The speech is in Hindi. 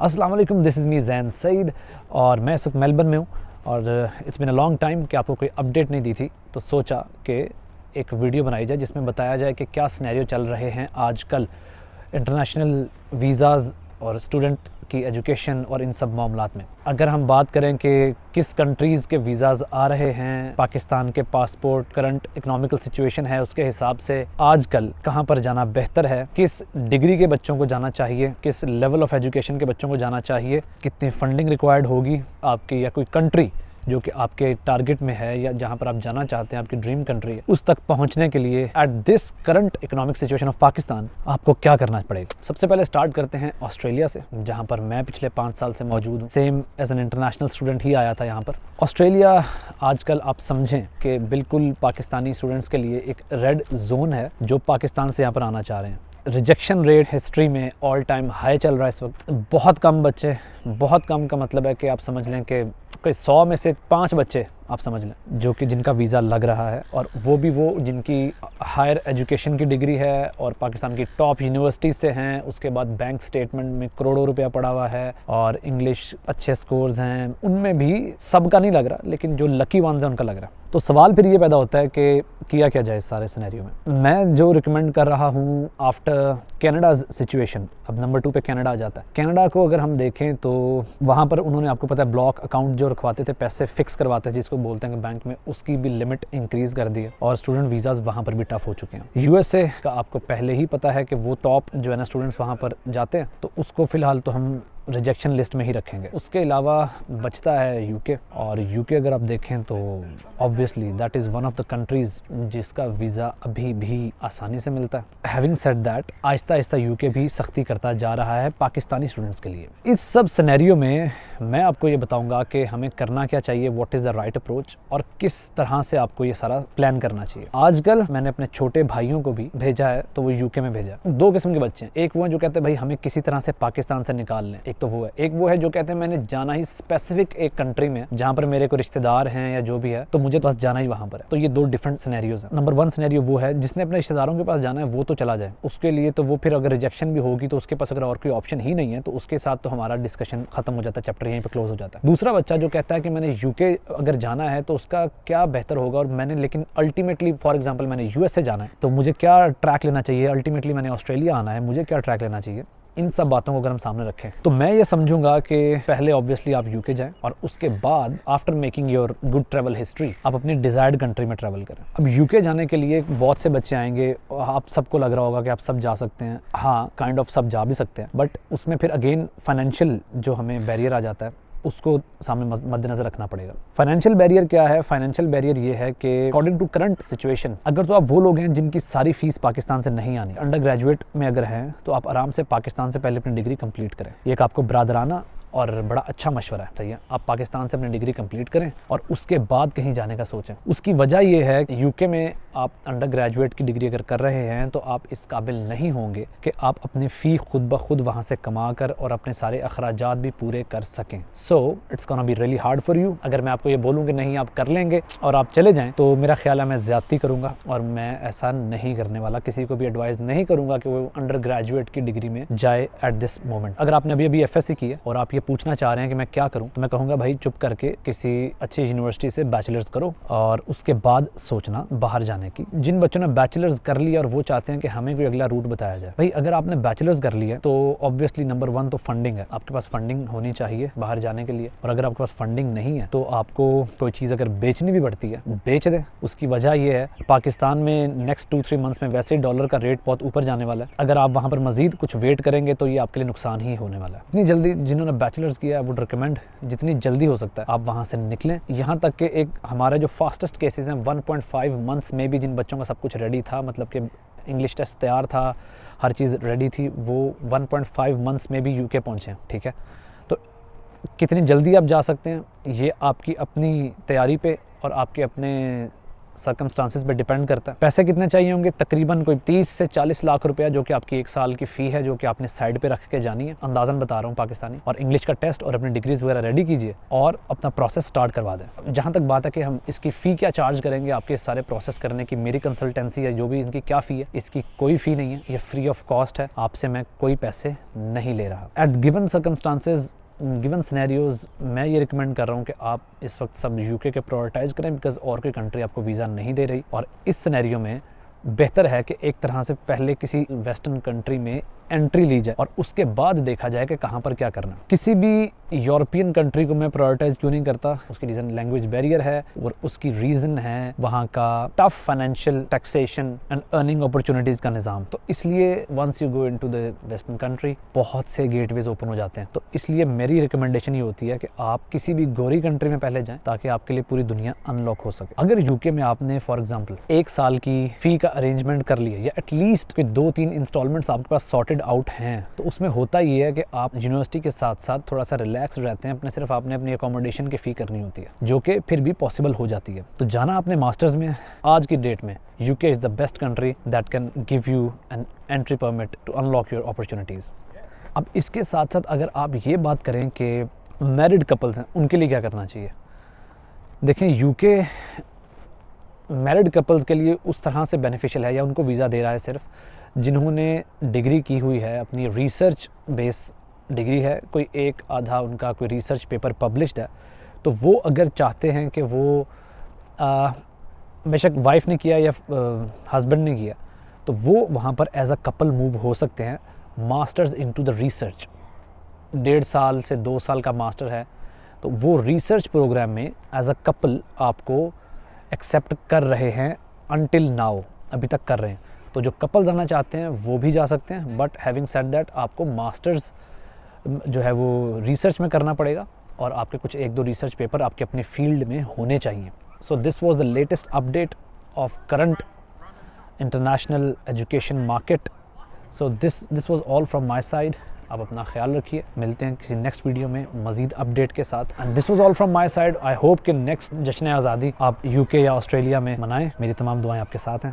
अस्सलाम वालेकुम, दिस इज़ मी ज़ैन सईद और मैं इस वक्त मेलबर्न में हूँ और it's been a long time कि आपको कोई अपडेट नहीं दी थी, तो सोचा कि एक वीडियो बनाई जाए जिसमें बताया जाए कि क्या सिनेरियो चल रहे हैं आजकल इंटरनेशनल वीज़ाज़ और स्टूडेंट की एजुकेशन और इन सब मामलात में। अगर हम बात करें कि किस कंट्रीज़ के वीज़ाज़ आ रहे हैं, पाकिस्तान के पासपोर्ट, करंट इकोनॉमिकल सिचुएशन है उसके हिसाब से आजकल कहाँ पर जाना बेहतर है, किस डिग्री के बच्चों को जाना चाहिए, किस लेवल ऑफ एजुकेशन के बच्चों को जाना चाहिए, कितनी फंडिंग रिक्वायर्ड होगी आपकी, या कोई कंट्री जो कि आपके टारगेट में है या जहां पर आप जाना चाहते हैं, आपकी ड्रीम कंट्री है, उस तक पहुंचने के लिए at this current economic situation of Pakistan आपको क्या करना पड़ेगा। सबसे पहले स्टार्ट करते हैं ऑस्ट्रेलिया से, जहां पर मैं पिछले 5 साल से मौजूद हूँ। Same as an international student ही आया था यहाँ पर। ऑस्ट्रेलिया आजकल आप समझें कि बिल्कुल पाकिस्तानी स्टूडेंट्स के लिए एक रेड जोन है जो पाकिस्तान से यहाँ पर आना चाह रहे हैं। रिजेक्शन रेट हिस्ट्री में ऑल टाइम हाई चल रहा है इस वक्त। बहुत कम बच्चे, बहुत कम का मतलब है कि आप समझ लें कि कोई 100 में से 5 बच्चे आप समझ लें जो कि जिनका वीज़ा लग रहा है, और वो भी वो जिनकी हायर एजुकेशन की डिग्री है और पाकिस्तान की टॉप यूनिवर्सिटीज़ से हैं। उसके बाद बैंक स्टेटमेंट में करोड़ों रुपया पड़ा हुआ है और इंग्लिश अच्छे स्कोर्स हैं, उनमें भी सबका नहीं लग रहा, लेकिन जो लकी वंस हैं उनका लग रहा है। तो सवाल फिर ये पैदा होता है कि किया क्या जाए इस सारे सिनेरियो में। मैं जो रिकमेंड कर रहा हूँ आफ्टर कनाडाज़ सिचुएशन, अब नंबर 2 पे कनाडा आ जाता है। कनाडा को अगर हम देखें तो वहाँ पर उन्होंने, आपको पता है, ब्लॉक अकाउंट जो रखवाते थे, पैसे फिक्स करवाते थे जिसको बोलते हैं बैंक में, उसकी भी लिमिट इंक्रीज़ कर दी है और स्टूडेंट वीज़ाज़ वहाँ पर भी टफ हो चुके हैं। यूएसए का आपको पहले ही पता है कि वो टॉप जो है ना स्टूडेंट्स वहाँ पर जाते हैं, तो उसको फ़िलहाल तो हम रिजेक्शन लिस्ट में ही रखेंगे। उसके अलावा बचता है यूके, और यूके अगर आप देखें तो obviously that is one of the countries जिसका वीज़ा अभी भी आसानी से मिलता है। Having said that, Aahista Aahista UK भी सख्ती करता जा रहा है पाकिस्तानी स्टूडेंट्स के लिए। इस सब सिनेरियो में मैं आपको ये बताऊंगा कि हमें करना क्या चाहिए, what is the right approach, और किस तरह से आपको ये सारा प्लान करना चाहिए। आजकल मैंने अपने छोटे भाइयों को भी भेजा है, तो वो यूके में भेजा है। 2 किस्म के बच्चे हैं। एक वो हैं जो कहते हैं भाई हमें किसी तरह से पाकिस्तान से निकाल लें, एक तो वो है। एक वो है जो कहते हैं मैंने जाना ही स्पेसिफिक एक कंट्री में जहां पर मेरे को रिश्तेदार हैं या जो भी है, तो मुझे बस जाना ही वहां पर है। तो ये 2 डिफरेंट सिनेरियोज हैं। नंबर 1 सिनेरियो वो है जिसने अपने रिश्तेदारों के पास जाना है, वो तो चला जाए। उसके लिए तो वो फिर अगर रिजेक्शन भी होगी तो उसके पास अगर और कोई ऑप्शन ही नहीं है तो उसके साथ तो हमारा डिस्कशन खत्म हो जाता है, चैप्टर यहीं पर क्लोज हो जाता है। दूसरा बच्चा जो कहता है कि मैंने यूके अगर जाना है तो उसका क्या बेहतर होगा, और मैंने लेकिन अल्टीमेटली फॉर एग्जाम्पल मैंने यूएस से जाना है तो मुझे क्या ट्रैक लेना चाहिए, अल्टीमेटली मैंने ऑस्ट्रेलिया आना है, मुझे क्या ट्रैक लेना चाहिए। इन सब बातों को अगर हम सामने रखें तो मैं ये समझूंगा कि पहले ऑब्वियसली आप यूके जाएं, और उसके बाद after making your good travel history आप अपनी डिजायर्ड कंट्री में ट्रैवल करें। अब यूके जाने के लिए बहुत से बच्चे आएंगे, आप सबको लग रहा होगा कि आप सब जा सकते हैं। हाँ, काइंड ऑफ सब जा भी सकते हैं, बट उसमें फिर अगेन फाइनेंशियल जो हमें बैरियर आ जाता है उसको सामने मद्देनजर रखना पड़ेगा। फाइनेंशियल बैरियर क्या है? फाइनेंशियल बैरियर ये है कि अकॉर्डिंग टू करंट सिचुएशन, अगर तो आप वो लोग हैं जिनकी सारी फीस पाकिस्तान से नहीं आनी, अंडर ग्रेजुएट में अगर हैं, तो आप आराम से पाकिस्तान से पहले अपनी डिग्री कंप्लीट करें। ये एक आपको ब्रादराना और बड़ा अच्छा मशवरा है, सही है। आप पाकिस्तान से अपनी डिग्री कंप्लीट करें और उसके बाद कहीं जाने का सोचें। उसकी वजह यह है कि यूके में आप अंडर ग्रेजुएट की डिग्री अगर कर रहे हैं तो आप इस काबिल नहीं होंगे कि आप अपनी फ़ी खुद ब खुद वहाँ से कमा कर और अपने सारे अखराजात भी पूरे कर सकें। So it's gonna be really hard for you. अगर मैं आपको ये बोलूँ कि नहीं आप कर लेंगे और आप चले जाएँ, तो मेरा ख्याल है मैं ज़्यादती करूँगा, और मैं ऐसा नहीं करने वाला। किसी को भी एडवाइस नहीं करूँगा कि वो अंडर ग्रेजुएट की डिग्री में जाए एट दिस मोमेंट। अगर आपने अभी FSC की है और आप ये पूछना चाह रहे हैं कि मैं क्या करूं, तो मैं कहूंगा भाई चुप करके किसी अच्छी यूनिवर्सिटी से बैचलर्स करो और उसके बाद सोचना बाहर जाने की। जिन बच्चों ने बैचलर्स कर लिया और वो चाहते हैं कि हमें कोई अगला रूट बताया जाए, भाई अगर आपने बैचलर्स कर लिया तो ऑब्वियसली नंबर 1 तो फंडिंग है, आपके पास फंडिंग होनी चाहिए बाहर जाने के लिए। और अगर आपके पास फंडिंग नहीं है तो आपको कोई चीज़ अगर बेचनी भी पड़ती है, बेच दें। उसकी वजह यह है पाकिस्तान में नेक्स्ट 2-3 मंथ्स में वैसे ही डॉलर का रेट बहुत ऊपर जाने वाला है। अगर आप वहाँ पर मजीद कुछ वेट करेंगे तो ये आपके लिए नुकसान ही होने वाला है। इतनी जल्दी जिन्होंने बैचलर्स किया वुड रिकमेंड जितनी जल्दी हो सकता है आप वहाँ से निकलें। यहाँ तक कि एक हमारे जो फास्टेस्ट केसेस हैं 1.5 मंथ्स में भी जिन बच्चों का सब कुछ रेडी था, मतलब कि इंग्लिश टेस्ट तैयार था, हर चीज़ रेडी थी, वो 1.5 मंथ्स में भी यूके पहुँचे हैं। ठीक है, तो कितनी जल्दी आप जा सकते हैं ये आपकी अपनी तैयारी पे और आपके अपने सर्कमस्टांसिस पे डिपेंड करता है। पैसे कितने चाहिए होंगे? तकरीबन कोई 30 से 40 लाख रुपया, जो कि आपकी 1 साल की फ़ी है, जो कि आपने साइड पे रख के जानी है। अंदाज़न बता रहा हूँ पाकिस्तानी। और इंग्लिश का टेस्ट और अपनी डिग्रीज़ वगैरह रेडी कीजिए और अपना प्रोसेस स्टार्ट करवा दें। जहाँ तक बात है कि हम इसकी फ़ी क्या चार्ज करेंगे आपके सारे प्रोसेस करने की, मेरी कंसल्टेंसी है जो भी, इनकी क्या फ़ी है? इसकी कोई फ़ी नहीं है, ये फ्री ऑफ कॉस्ट है। आपसे मैं कोई पैसे नहीं ले रहा। At given circumstances, given scenarios, मैं ये रिकमेंड कर रहा हूँ कि आप इस वक्त सब यूके के प्रायोरिटाइज़ करें, बिकॉज़ और कोई कंट्री आपको वीज़ा नहीं दे रही। और इस सिनेरियो में बेहतर है कि एक तरह से पहले किसी वेस्टर्न कंट्री में एंट्री ली जाए और उसके बाद देखा जाए कि कहाँ पर क्या करना। किसी भी यूरोपियन कंट्री को मैं प्रायोरिटाइज़ क्यों नहीं करता? उसकी रीज़न लैंग्वेज बैरियर है और उसकी रीज़न है वहाँ का tough financial taxation and earning opportunities का निज़ाम। तो इसलिए once you go into the western country, बहुत से गेटवेज ओपन हो जाते हैं। तो इसलिए मेरी रिकमेंडेशन ये होती है कि आप किसी भी गोरी कंट्री में पहले जाएं, ताकि आपके लिए पूरी दुनिया अनलॉक हो सके। अगर यूके में आपने फॉर एग्जाम्पल 1 साल की फ़ी का अरेंजमेंट कर लिया, या एटलीस्ट कोई 2-3 इंस्टॉलमेंट्स आपके पास सॉर्टेड आउट हैं, तो उसमें होता ये है कि आप यूनिवर्सिटी के साथ साथ थोड़ा सा रिलैक्स रहते हैं। सिर्फ आपने अपनी अकोमोडेशन की फ़ी करनी होती है, जो कि फिर भी पॉसिबल हो जाती है। तो जाना आपने मास्टर्स में, आज की डेट में UK is the best country that can give you an entry permit to unlock your opportunities. अब इसके साथ साथ अगर आप ये बात करें कि मैरिड कपल्स हैं, उनके लिए क्या करना चाहिए? देखें, यूके मैरिड कपल्स के लिए उस तरह से बेनिफिशियल है, या उनको वीज़ा दे रहा है सिर्फ जिन्होंने डिग्री की हुई है, अपनी रिसर्च बेस डिग्री है, कोई एक आधा उनका कोई रिसर्च पेपर पब्लिश्ड है। तो वो अगर चाहते हैं कि वो बेशक वाइफ ने किया या हस्बैंड ने किया, तो वो वहाँ पर एज अ कपल मूव हो सकते हैं। मास्टर्स इनटू द रिसर्च, 1.5 साल से 2 साल का मास्टर है, तो वो रिसर्च प्रोग्राम में एज अ कपल आपको एक्सेप्ट कर रहे हैं अनटिल नाउ, अभी तक कर रहे हैं। तो जो कपल जाना चाहते हैं वो भी जा सकते हैं, बट हैविंग सेड दैट आपको मास्टर्स जो है वो रिसर्च में करना पड़ेगा और आपके कुछ 1-2 रिसर्च पेपर आपके अपने फील्ड में होने चाहिए। So this was the latest update of current international education market. So this was all from my side. आप अपना ख्याल रखिए, मिलते हैं किसी नेक्स्ट वीडियो में मज़ीद अपडेट के साथ। And this was all from my side. I hope कि नेक्स्ट जश्न आज़ादी आप यूके या ऑस्ट्रेलिया में मनाएं। मेरी तमाम दुआएं आपके साथ हैं।